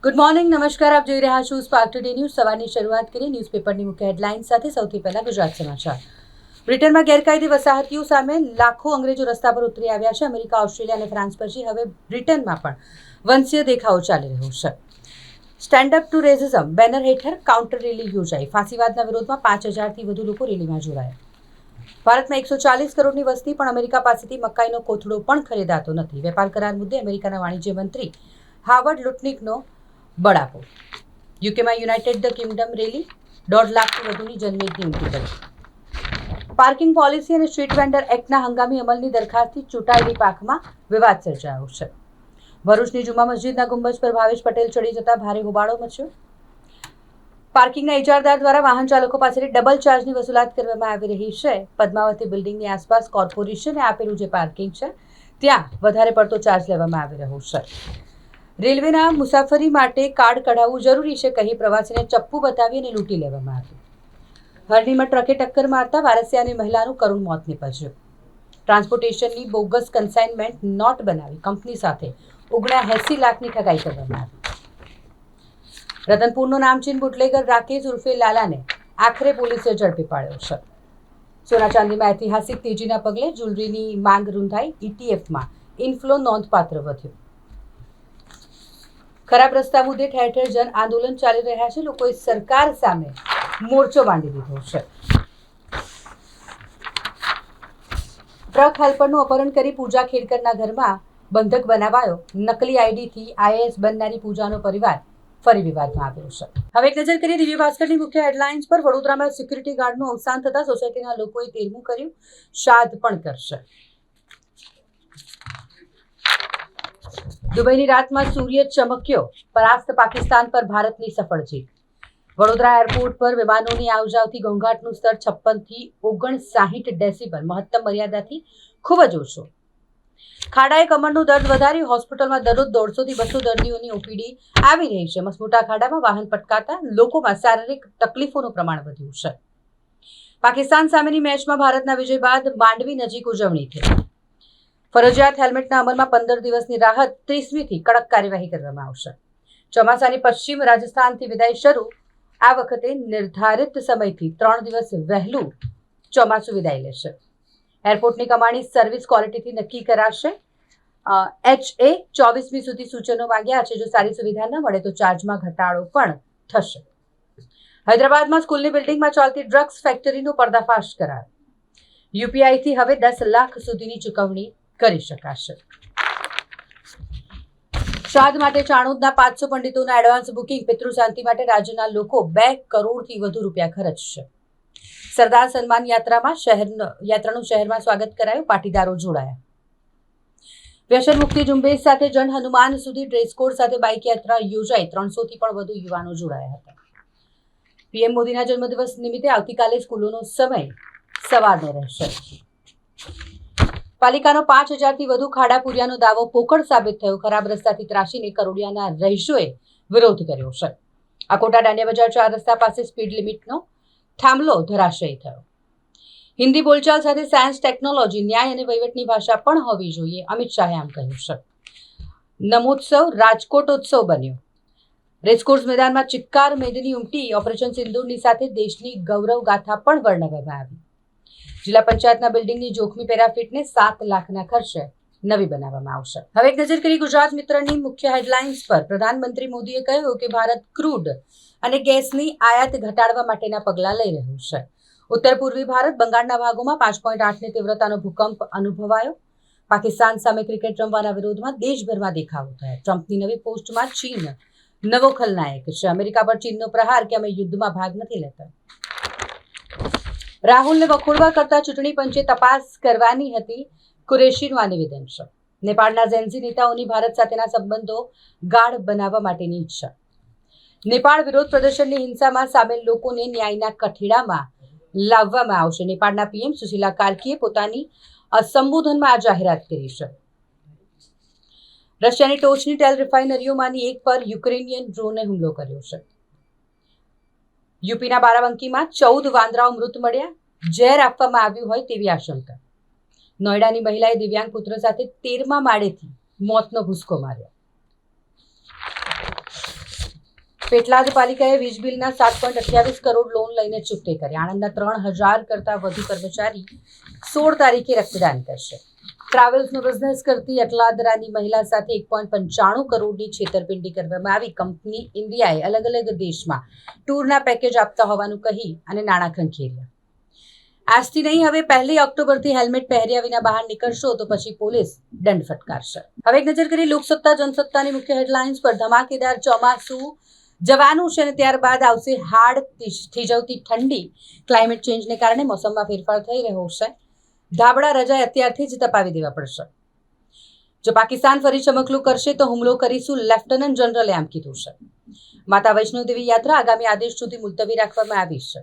Good morning, નમસ્કાર. આપ જોઈ રહ્યા છો સ્પાર્ક ટુડે ન્યૂઝ. સવારની શરૂઆત કરીએ ન્યૂઝપેપરની મુખ્ય હેડલાઇન સાથે. સૌથી પહેલા ગુજરાત સમાચાર. બ્રિટનમાં ગેરકાયદે વસાહતીઓ સામે લાખો અંગ્રેજો રસ્તા પર ઉતરી આવ્યા છે. અમેરિકા, ઓસ્ટ્રેલિયા અને ફ્રાન્સ પછી હવે બ્રિટનમાં પણ વંશીય દેખાવો ચાલી રહ્યો છે. Stand up to racism banner હેઠળ કાઉન્ટર રેલી યોજાઈ. ફાંસીવાદના વિરોધમાં 5,000થી વધુ લોકો રેલીમાં જોડાયા. ભારતમાં 140 કરોડની વસ્તી પણ અમેરિકા પાસેથી મકાઈનો કોથળો પણ ખરીદાતો નથી. વેપાર કરાર મુદ્દે અમેરિકાના વાણિજ્ય મંત્રી હાર્વર્ડ લુટનિકનો બળાપો. યુકેમાં યુનાઇટેડ ધ કિંગડમ રેલી 1.5 લાખથી વધુની જનમેદની ઉમટી પડી. પાર્કિંગ પોલિસી અને સ્ટ્રીટ વેન્ડર એક્ટના હંગામી અમલની દરખાસ્તથી ચૂંટાયેલી પાંખમાં વિવાદ સર્જાયો છે. ભરૂચની જુમા મસ્જિદના ગુંબજ પર ભાવેશ પટેલ ચડી જતા ભારે હોબાળો મચ્યો. પાર્કિંગના ઇજારદાર દ્વારા વાહન ચાલકો પાસેથી ડબલ ચાર્જની વસૂલાત કરવામાં આવી રહી છે. પદ્માવતી બિલ્ડિંગની આસપાસ કોર્પોરેશને આપેલું જે પાર્કિંગ છે ત્યાં વધારે પડતો ચાર્જ લેવામાં આવી રહ્યો છે. રેલવેના મુસાફરી માટે કાર્ડ કઢાવવું જરૂરી છે કહી પ્રવાસીને ચપ્પુ બતાવી અને લૂંટી લેવામાં આવ્યું. હરણીમાં ટ્રકે ટક્કર મારતા વારસિયાની મહિલાનું કરુણ મોત નીપજ્યું. ટ્રાન્સપોર્ટેશનની બોગસ કન્સાઇનમેન્ટ નોટ બનાવી કંપની સાથે 79 લાખની ઠગાઈ કરવામાં આવી. રતનપુરનો નામચીન બુટલેગર રાકેશ ઉર્ફે લાલાને આખરે પોલીસે ઝડપી પાડ્યો છે. સોના ચાંદીમાં ઐતિહાસિક તેજીના પગલે જ્વેલરીની માંગ રૂંધાઈ. ETF ઇનફ્લો નોંધપાત્ર વધ્યું. ખરાબ રસ્તા મુદ્દે ઠેર ઠેર જન આંદોલન ચાલી રહ્યા છે. લોકોએ સરકાર સામે મોરચો માંડી દીધો છે. ટ્રક હેલ્પરનું અપહરણ કરી પૂજા ખેડકરના ઘરમાં બંધક બનાવાયો. નકલી આઈડીથી IAS બનનારી પૂજાનો પરિવાર ફરી વિવાદમાં આવ્યો છે. હવે એક નજર કરીએ દિવ્ય ભાસ્કરની મુખ્ય હેડલાઇન્સ પર. વડોદરામાં સિક્યુરિટી ગાર્ડનું અવસાન થતા સોસાયટીના લોકોએ 13મું કર્યું. શ્રાદ્ધ પણ કરશે. દુબઈની રાતમાં સૂર્ય ચમક્યો. પરાસ્ત પાકિસ્તાન પર ભારતની સફળ જીત. વડોદરા એરપોર્ટ પર વિમાનોની આવજાવથી ઘોંઘાટનું સ્તર 56 થી 59 ડેસિબલ, મહત્તમ મર્યાદાથી ખૂબ જ ઓછો. ખાડાએ કમરનું દર્દ વધાર્યું. હોસ્પિટલમાં દરરોજ 150 થી 200 દર્દીઓની OPD આવી રહી છે. મસમોટા ખાડામાં વાહન પટકાતા લોકોમાં શારીરિક તકલીફોનું પ્રમાણ વધ્યું છે. પાકિસ્તાન સામેની મેચમાં ભારતના વિજય બાદ માંડવી નજીક ઉજવણી થઈ. ફરજિયાત હેલ્મેટના અમલમાં 15 દિવસની રાહત. 30મીથી કડક કાર્યવાહી કરવામાં આવશે. ચોમાસાની પશ્ચિમ રાજસ્થાનથી વિદાય શરૂ. આ વખતે નિર્ધારિત સમયથી 3 દિવસ વહેલું ચોમાસું વિદાય લેશે. એરપોર્ટની કમાણી સર્વિસ ક્વોલિટીથી નક્કી કરાશે. HA 24મી સુધી સૂચનો માંગ્યા છે. જો સારી સુવિધા ન મળે તો ચાર્જમાં ઘટાડો પણ થશે. હૈદરાબાદમાં સ્કૂલની બિલ્ડિંગમાં ચાલતી ડ્રગ્સ ફેક્ટરીનો પર્દાફાશ કરાયો. UPIથી હવે 10 લાખ સુધીની ચૂકવણી કરી શકાશે. શ્રાદ્ધ માટે ચાણોદના 500 પંડિતોના એડવાન્સ બુકિંગ. પિતૃ શાંતિ માટે રાજ્યના લોકો 2 કરોડથી વધુ રૂપિયા ખર્ચશે. સરદાર સન્માન યાત્રાનું શહેરમાં સ્વાગત કરાયું. પાટીદારો જોડાયા. વ્યસન મુક્તિ ઝુંબેશ સાથે જન હનુમાન સુધી ડ્રેસકોડ સાથે બાઇક યાત્રા યોજાઈ. 300થી પણ વધુ યુવાનો જોડાયા હતા. PM મોદીના જન્મદિવસ નિમિત્તે આવતીકાલે સ્કૂલોનો સમય સવારનો રહેશે. પાલિકાનો 5,000થી વધુ ખાડા પૂર્યાનો દાવો પોકળ સાબિત થયો. ખરાબ રસ્તાથી ત્રાસીને કરોડિયાના રહીશોએ વિરોધ કર્યો છે. આકોટા દાંડિયા બજાર 4 રસ્તા પાસે સ્પીડ લિમિટનો થાંભલો ધરાશયી થયો. હિન્દી બોલચાલ સાથે સાયન્સ, ટેકનોલોજી, ન્યાય અને વહીવટની ભાષા પણ હોવી જોઈએ. અમિત શાહે આમ કહ્યું છે. નમોત્સવ રાજકોટોત્સવ બન્યો. રેસકોર્સ મેદાનમાં ચિક્કાર મેદની ઉમટી. ઓપરેશન સિંદૂરની સાથે દેશની ગૌરવ ગાથા પણ વર્ણવવામાં આવી. જિલ્લા પંચાયતના બિલ્ડિંગની જોખમી પેરાફિટને 7 લાખના ખર્ચે નવી બનાવવામાં આવશે. હવે એક નજર કરી ગુજરાત મિત્રની મુખ્ય હેડલાઇન્સ પર. પ્રધાનમંત્રી મોદીએ કહ્યું કે ભારત ક્રૂડ અને ગેસની આયાત ઘટાડવા માટેના પગલાં લઈ રહ્યું છે. ઉત્તર પૂર્વી ભારત, બંગાળના ભાગોમાં 5.8ની તીવ્રતાનો ભૂકંપ અનુભવાયો. પાકિસ્તાન સામે ક્રિકેટ રમવાના વિરોધમાં દેશભરમાં દેખાવો થયા. ટ્રમ્પની નવી પોસ્ટમાં ચીન નવો ખલનાયક છે. અમેરિકા પર ચીનનો પ્રહાર કે અમે યુદ્ધમાં ભાગ નથી લેતા. રાહુલને વખોડવા કરતા ચૂંટણી પંચે તપાસ કરવાની હતી. કુરેશીનું આ નિવેદન છે. નેપાળના ઝેન્ઝી નેતાઓની ભારત સાથેના સંબંધો ગાઢ બનાવવા માટેની ઈચ્છા. નેપાળ વિરોધ પ્રદર્શનની હિંસામાં સામેલ લોકોને ન્યાયના કઠેડામાં લાવવામાં આવશે. નેપાળના PM સુશીલા કાર્કીએ પોતાની સંબોધનમાં આ જાહેરાત કરી છે. રશિયાની ટોચની તેલ રિફાઇનરીઓમાંની એક પર યુક્રેનિયન ડ્રોને હુમલો કર્યો છે. યુપીના બારાબંકીમાં 14 વાંદરાઓ મૃત મળ્યા. ઝેર આપવામાં આવ્યું હોય તેવી આશંકા. નોઈડાની મહિલાએ દિવ્યાંગ પુત્ર સાથે 13મા માળેથી મોતનો ભૂસકો માર્યો. પેટલાદ પાલિકાએ વીજ બિલના 7.28 કરોડ લોન લઈને ચૂકતે કરી. આણંદના 3000 કરતાં વધુ કર્મચારી 16 તારીખે રક્તદાન કરશે. ટ્રાવેલ્સનો બિઝનેસ કરતી અટલાદરાની મહિલા સાથે 1.95 કરોડની છેતરપિંડી કરવામાં આવી. કંપની ઇન્ડિયાએ અલગ અલગ દેશમાં ટૂરના પેકેજ આપતા હોવાનું કહી અને નાણાં ખંખેર્યા. આજથી નહીં, હવે 1 ઓક્ટોબરથી હેલ્મેટ પહેર્યા વિના બહાર નીકળશો તો પછી પોલીસ દંડ ફટકારશે. હવે એક નજર કરી લોકસત્તા જનસત્તાની મુખ્ય હેડલાઇન્સ પર. ધમાકેદાર ચોમાસું જવાનું છે અને ત્યારબાદ આવશે હાડ થીજવતી ઠંડી. ક્લાઇમેટ ચેન્જને કારણે મોસમમાં ફેરફાર થઈ રહ્યો છે. ધાબળા રજાએ અત્યારથી જ તપાવી દેવા પડશે. જો પાકિસ્તાન ફરી ચમકલું કરશે તો હુમલો કરીશું, લેફ્ટનન્ટ જનરલે આમ કીધું છે. માતા વૈષ્ણોદેવી યાત્રા આગામી આદેશ સુધી મુલતવી રાખવામાં આવી છે.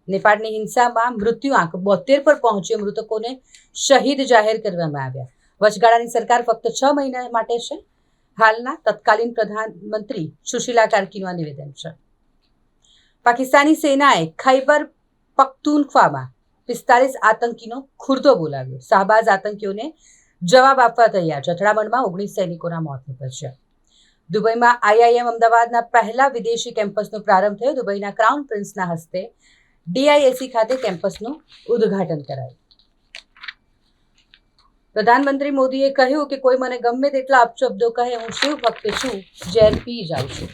નેપાળની હિંસામાં મૃત્યુઆંક 72 પર પહોંચ્યો. મૃતકોને શહીદ જાહેર કરવામાં આવ્યા. વચગાળાની સરકાર ફક્ત 6 મહિના માટે છે. હાલના તત્કાલીન પ્રધાનમંત્રી સુશીલા કાર્કીનું આ નિવેદન છે. પાકિસ્તાની સેનાએ ખૈબર પખ્તૂનખ્વામાં 45 આતંકીનો ખુરદો બોલાવ્યો. શાહબાઝ આતંકીઓને જવાબ આપવા તૈયાર. અથડામણમાં 19 સૈનિકોના મોત નીપજ્યા. દુબઈમાં IIM અમદાવાદના પહેલા વિદેશી કેમ્પસનો પ્રારંભ થયો. દુબઈના ક્રાઉન પ્રિન્સના હસ્તે DISC ખાતે કેમ્પસનું ઉદ્ઘાટન કરાયું. પ્રધાનમંત્રી મોદીએ કહ્યું કે કોઈ મને ગમે તેટલા અપશબ્દો કહે, હું શિવ ભક્ત છું, ઝેર પી જાઉં છું.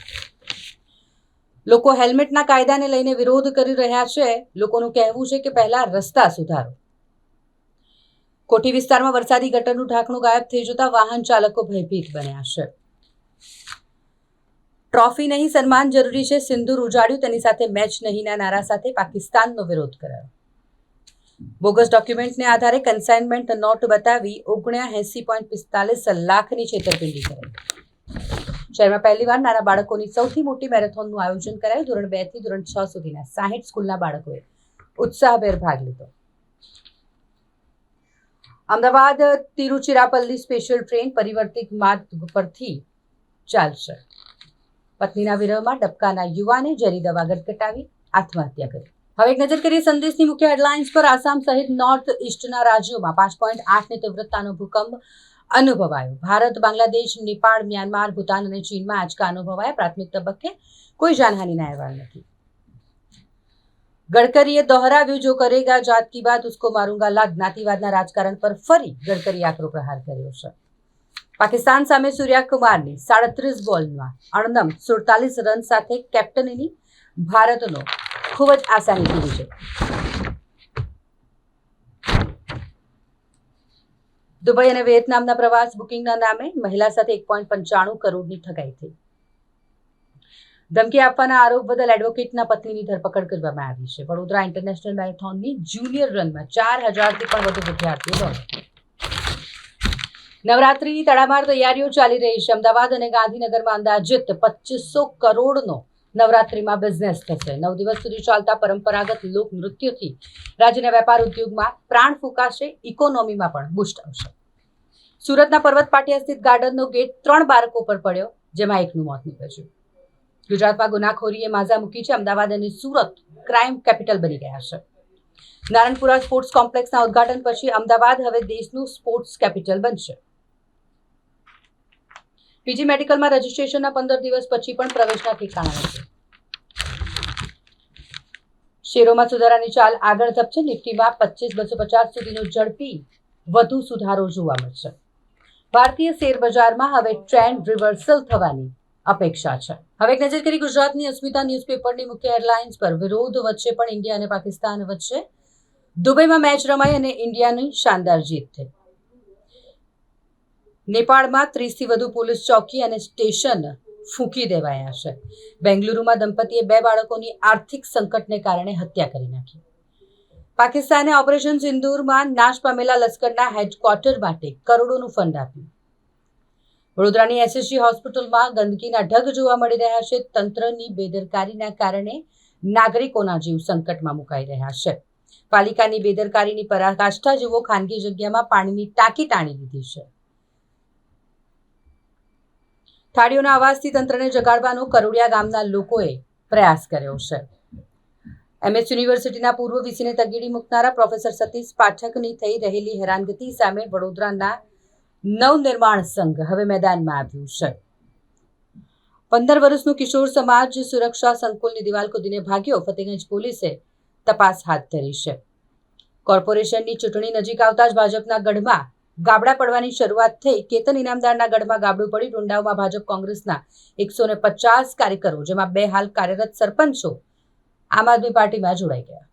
લોકો હેલ્મેટના કાયદાને લઈને વિરોધ કરી રહ્યા છે. લોકોનું કહેવું છે કે પહેલા રસ્તા સુધારો. કોઠી વિસ્તારમાં વરસાદી ગટરનું ઢાંકણું ગાયબ થઈ જતા વાહન ચાલકો ભયભીત બન્યા છે. ટ્રોફી નહીં, સન્માન જરૂરી છે. સિંદૂર ઉજાડ્યું, તેની સાથે મેચ નહીંના નારા સાથે પાકિસ્તાનનો વિરોધ કરાયો. બોગસ ડોક્યુમેન્ટને આધારે કન્સાઇનમેન્ટ નોટ બતાવી 79.45 લાખની છેતરપિંડી કરાઈ. શહેરમાં પહેલીવાર નાના બાળકોની સૌથી મોટી મેરેથોનનું આયોજન કરાયું. ધોરણ 2 થી ધોરણ 6 સુધીના 60 સ્કૂલના બાળકોએ ઉત્સાહભેર ભાગ લીધો. અમદાવાદ તિરુચિરાપલ્લી સ્પેશિયલ ટ્રેન પરિવર્તિત માર્ગ પરથી ચાલશે. પત્નીના વિરહમાં ડબકાના યુવાને ઝેરી દવા ગટગટાવી આત્મહત્યા કરી. હવે એક નજર કરીએ સંદેશની મુખ્ય હેડલાઇન્સ પર. આસામ સહિત નોર્થ ઇસ્ટના રાજ્યોમાં 5.8ની તીવ્રતાનો ભૂકંપ અનુભવાયો. ભારત, બાંગ્લાદેશ, નેપાળ, મ્યાનમાર, ભૂતાન અને ચીનમાં આંચકા અનુભવાયા. પ્રાથમિક તબક્કે કોઈ જાનહાનિના અહેવાલ નથી. ગડકરીએ દોહરાવ્યું, જો કરેગા જાત કી બાત ઉસકો માरूंगा લાત. જ્ઞાતિવાદના રાજકારણ પર ફરી ગડકરીએ આકરો પ્રહાર કર્યો છે. પાકિસ્તાન સામે સૂર્યા કુમારની 37 બોલમાં અણનમ 47 રન સાથે કેપ્ટનની ભારતનો ખૂબ જ આસાનીથી વિજય. દુબઈ અને વિયેતનામના પ્રવાસ બુકિંગના નામે મહિલા સાથે 1.95 કરોડની ઠગાઈ થઈ. ધમકી આપવાના આરોપ બદલ એડવોકેટના પત્નીની ધરપકડ કરવામાં આવી છે. વડોદરા ઇન્ટરનેશનલ મેરેથોનની જુનિયર રનમાં 4000થી પણ વધુ વિદ્યાર્થીઓ દોડ્યા. નવરાત્રીની તડામાર તૈયારીઓ ચાલી રહી છે. અમદાવાદ અને ગાંધીનગરમાં અંદાજિત 2500 કરોડનો નવરાત્રીમાં બિઝનેસ થશે. 9 દિવસ સુધી ચાલતા પરંપરાગત લોક નૃત્યોથી રાજ્યના વેપાર ઉદ્યોગમાં પ્રાણ ફૂંકાશે. ઇકોનોમીમાં પણ બુસ્ટ આવશે. સુરતના પર્વત પાટિયા સ્થિત ગાર્ડનનો ગેટ 3 બાળકો પર પડ્યો, જેમાં એકનું મોત નીપજ્યું. ગુજરાતમાં ગુનાખોરીએ માઝા મૂકી છે. અમદાવાદ અને સુરત ક્રાઇમ કેપિટલ બની ગયા છે. નારણપુરા સ્પોર્ટ્સ કોમ્પ્લેક્સના ઉદ્ઘાટન પછી અમદાવાદ હવે દેશનું સ્પોર્ટ્સ કેપિટલ બનશે. પીજી મેડિકલમાં રજીસ્ટ્રેશનના 15 દિવસ પછી પણ પ્રવેશના ઠેકાણા નથી. શેરોમાં સુધારાની ચાલ આગળ ધપશે. નિફ્ટીમાં 25,250 સુધીનો ઝડપી વધુ સુધારો જોવા મળશે. ભારતીય શેર બજારમાં હવે ટ્રેન્ડ રિવર્સલ થવાની અપેક્ષા છે. હવે એક નજર કરી ગુજરાતની અસ્મિતા ન્યૂઝપેપરની મુખ્ય હેડલાઇન્સ પર. વિરોધ વચ્ચે પણ ઇન્ડિયા અને પાકિસ્તાન વચ્ચે દુબઈમાં મેચ રમાઈ અને ઇન્ડિયાની શાનદાર જીત થઈ. નેપાળમાં 30થી વધુ પોલીસ ચોકી અને સ્ટેશન ફૂંકી દેવાયા છે. બેંગલુરુમાં દંપતીએ 2 બાળકોની આર્થિક સંકટને કારણે હત્યા કરી નાખી. પાકિસ્તાને ઓપરેશન સિંદૂરમાં નાશ પામેલા લશ્કરના હેડક્વાર્ટર માટે કરોડોનું ફંડ આપ્યું. વડોદરાની SSG હોસ્પિટલમાં ગંદકીના ઢગ જોવા મળી રહ્યા છે. તંત્રની બેદરકારીના કારણે નાગરિકોના જીવ સંકટમાં મુકાઈ રહ્યા છે. પાલિકાની બેદરકારીની પરાકાષ્ઠા જુઓ. ખાનગી જગ્યામાં પાણીની ટાંકી તાણી લીધી છે. થાળીઓના અવાજથી તંત્રને જગાડવાનો કરોડિયા ગામના લોકોએ પ્રયાસ કર્યો છે. MS યુનિવર્સિટીના પૂર્વ VCને તગીડી મૂકનારા પ્રોફેસર સતીશ પાઠકની થઈ રહેલી હેરાનગતિ સામે વડોદરાના નવનિર્માણ સંઘ હવે મેદાનમાં આવ્યું છે. 15 વર્ષનું કિશોર સમાજ સુરક્ષા સંકુલની દિવાલ કૂદીને ભાગ્યો. ફતેગંજ પોલીસે તપાસ હાથ ધરી છે. કોર્પોરેશનની ચૂંટણી નજીક આવતા જ ભાજપના ગઢમાં ગાબડા પડવાની શરૂઆત થઈ. કેતન ઇનામદારના ગઢમાં ગાબડું પડી. ડુંડાઓમાં ભાજપ કોંગ્રેસના 150 કાર્યકરો, જેમાં 2 હાલ કાર્યરત સરપંચો આમ આદમી પાર્ટીમાં જોડાઈ ગયા.